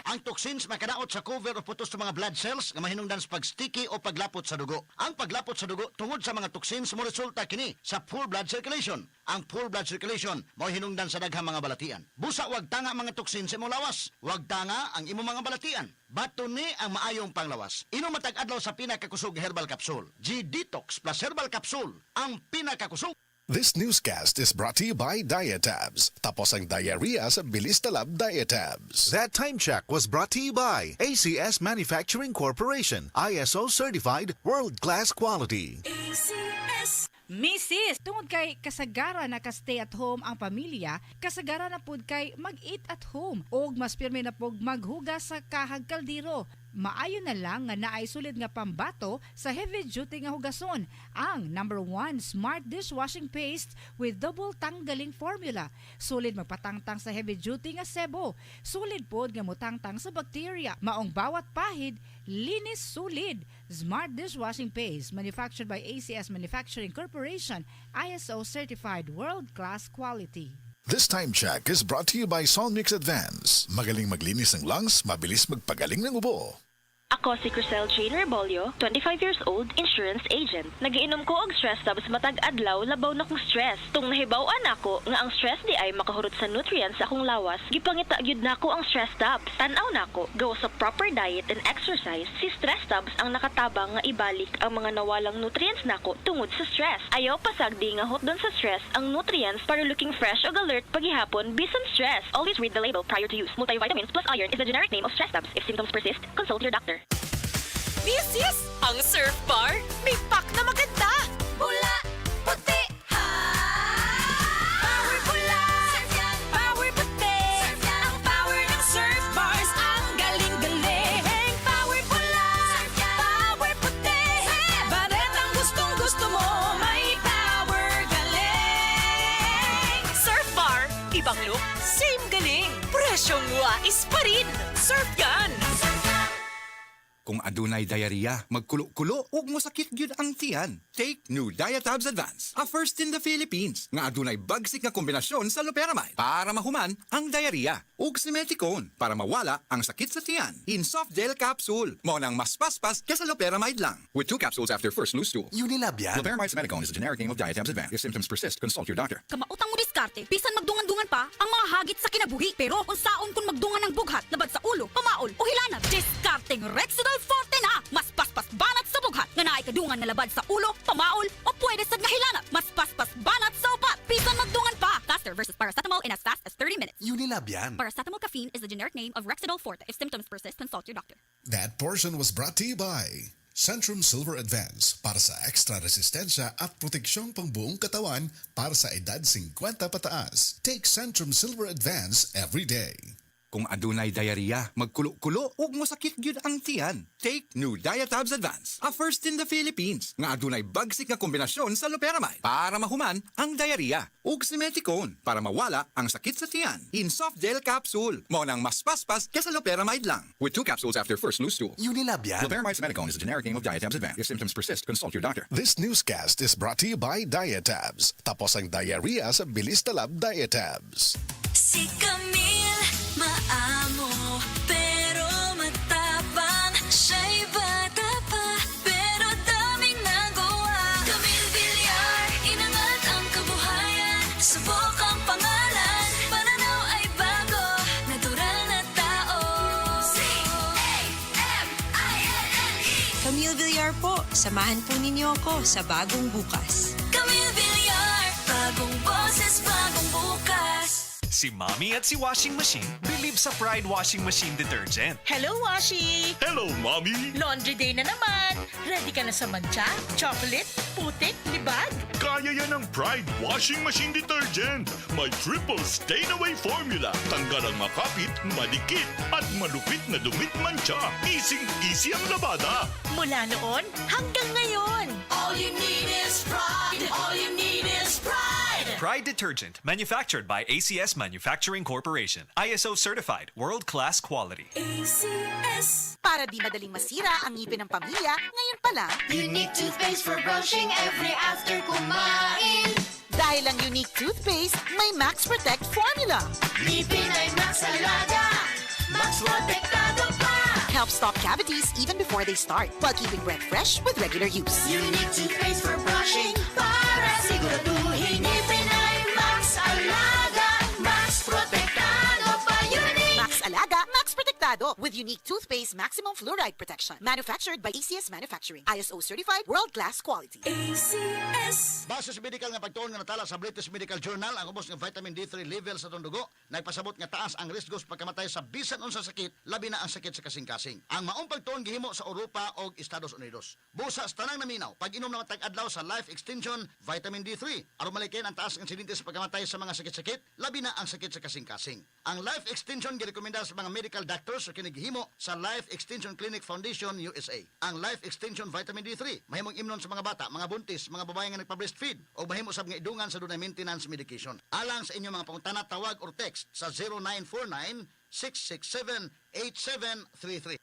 Ang toxins makadaot sa cover o putos sa mga blood cells nga mahinungdan sa pagsticky o paglapot sa dugo. Ang paglapot sa dugo tungod sa mga toxins mo resulta kini sa poor blood circulation. Ang poor blood circulation mao hinungdan sa daghang mga balatian. Busa wag tanga mga toxins sa imong lawas. Wag tanga ang imong mga balatian. Bato ni ang maayong panglawas. Inom matag adlaw sa pinakakusog herbal capsule. G-Detox plus herbal capsule ang pinakakusog. This newscast is brought to you by Diatabs. Tapos ang diarrhea sa bilis talab Diatabs. That time check was brought to you by ACS Manufacturing Corporation, ISO certified world-class quality. ACS. Mrs. Tungod kay kasagara na ka-stay at home ang pamilya, kasagara na pud kay mag-eat at home ug mas pirmi na pug maghugas sa kahag kaldero. Maayo na lang nga naay sulid nga pambato sa heavy duty nga hugason, ang #1 Smart Dishwashing Paste with double tanggaling formula. Sulid magpatangtang sa heavy duty nga sebo, sulid pod nga mutangtang sa bacteria, maong bawat pahid linis sulid. Smart Dishwashing Paste manufactured by ACS Manufacturing Corporation, ISO certified world-class quality. This time check is brought to you by Solmix Advance. Magaling maglinis ng lungs, mabilis magpagaling ng ubo. Ako si Crisel J. Rebolio, 25 years old, insurance agent. Nagiinom ko og stress tabs matag adlaw labaw na kong stress. Tung nahibaw-an ako nga ang stress di ay makahurot sa nutrients sa akong lawas, gipangita gyud nako ang stress tabs. Tan-aw nako, gawa sa proper diet and exercise, si stress tabs ang nakatabang nga ibalik ang mga nawalang nutrients nako tungod sa stress. Ayaw pasagdi nga hot doon sa stress ang nutrients para looking fresh o alert paghihapon bisan stress. Always read the label prior to use. Multivitamins plus iron is the generic name of stress tabs. If symptoms persist, consult your doctor. This ang Surf Bar. May pack na maganda. Bula, puti, ha! Power bula, power puti. Ang power ng Surf Bars, ang galing-galing. Power bula, power puti. Baret ang gustong-gusto mo, may power galing. Surf Bar, ibang look, same galing. Presyong wais pa rin. Surf yan! Kung adunay diarrhea, magkulo-kulo ug mosakit gyud ang tiyan. Take new Diatabs Advance, a first in the Philippines nga adunay bagsik nga kombinasyon sa loperamide para mahuman ang diarrhea ug simeticone para mawala ang sakit sa tiyan. In soft gel capsule, mo nang mas paspas kaysa loperamide lang. With 2 capsules after first loose stool. Unilab yan. Loperamide simeticone is the generic name of Diatabs Advance. If symptoms persist, consult your doctor. Kamautang mo diskarte, bisan magdungan-dungan pa ang mga hagit sa kinabuhi. Pero unsaon kung magdungan ng bughat, labad sa ulo, pamaol o hilanat, diskarteng Rexidol Forte na! Mas paspas banat sa bughat nga naay kadungan na labad sa ulo, pamaol o pwede sad nga hilanat. Mas paspas banat sa upat, bisan magdungan pa! Faster versus paracetamol in as fast as 30 minutes. Unilab yan. Paracetamol caffeine is the generic name of Rexidol Forte. If symptoms persist, consult your doctor. That portion was brought to you by Centrum Silver Advance para sa extra resistensya at proteksyong pangbuong katawan para sa edad 50 pataas. Take Centrum Silver Advance every day. Kung adunay diarrhea, magkulo-kulo ug mosakit gyud ang tiyan. Take new Diatabs Advance, a first in the Philippines nga adunay bagsik nga kombinasyon sa loperamide para mahuman ang diarrhea ug simeticone para mawala ang sakit sa tiyan. In soft gel capsule, mo nang mas paspas kaysa loperamide lang. With 2 capsules after first loose stool. Unilab yan. Loperamide simeticone is the generic name of Diatabs Advance. If symptoms persist, consult your doctor. This newscast is brought to you by Diatabs. Tapos ang diarrhea sa bilis talab Diatabs. Si Camille, maamo, pero matapang. Siya'y bata pa, pero daming nagawa. Camille Villar, inangat ang kabuhayan. Subok ang pangalan, pananaw ay bago. Natural na tao. C-A-M-I-L-L-E Camille Villar po, samahan po ninyo ako sa bagong bukas. Camille Villar, bagong boses, bagong bukas. Si Mommy at si Washing Machine believe sa Pride Washing Machine Detergent. Hello, Washi! Hello, Mommy! Laundry day na naman! Ready ka na sa mancha, chocolate, putik, libag? Kaya yan ang Pride Washing Machine Detergent. May triple stain-away formula. Tanggal ang makapit, madikit, at malupit na dumit mancha. Easy ang labada. Mula noon hanggang ngayon. All you need is pride! All you need is pride! Pride Detergent, manufactured by ACS Manufacturing Corporation. ISO certified, world-class quality. ACS. Para di madaling masira ang ngipin ng pamilya, ngayon pa lang, Unique toothpaste for brushing every after kumain. dahil ang unique toothpaste, may Max Protect formula. Ngipin ay Max Alaga. Max Max Protectado pa. Helps stop cavities even before they start, while keeping breath fresh with regular use. Unique toothpaste for brushing para siguraduhin ngipin ay Max Alaga. Max Protectado pa. Unique. Max Alaga, Max Protectado with unique toothpaste maximum fluoride protection. Manufactured by ACS Manufacturing. ISO certified world-class quality. ACS. Base sa medical nga pagtuon nga natala sa British Medical Journal, ang ubos nga vitamin D3 level sa itong dugo, nagpasabot nga taas ang risk sa pagkamatay sa bisan unsa sakit, labi na ang sakit sa kasing-kasing. Ang maong pagtuon gihimo sa Europa o Estados Unidos. Busa sa tanang naminaw, pag-inom na matag-adlaw sa Life Extension Vitamin D3, aron malikin ang taas ng insidente sa pagkamatay sa mga sakit-sakit, labi na ang sakit sa kasing-kasing. Ang Life Extension girekomenda sa mga medical doctors o kinigihimo sa Life Extension Clinic Foundation USA. Ang Life Extension Vitamin D3 mahimong imnon sa mga bata, mga buntis, mga babae nga nagpa-breastfeed o mahimo sa mga idungan sa dunay maintenance medication. Alang sa inyong mga pangutana, tawag or text sa 0949 667 8733.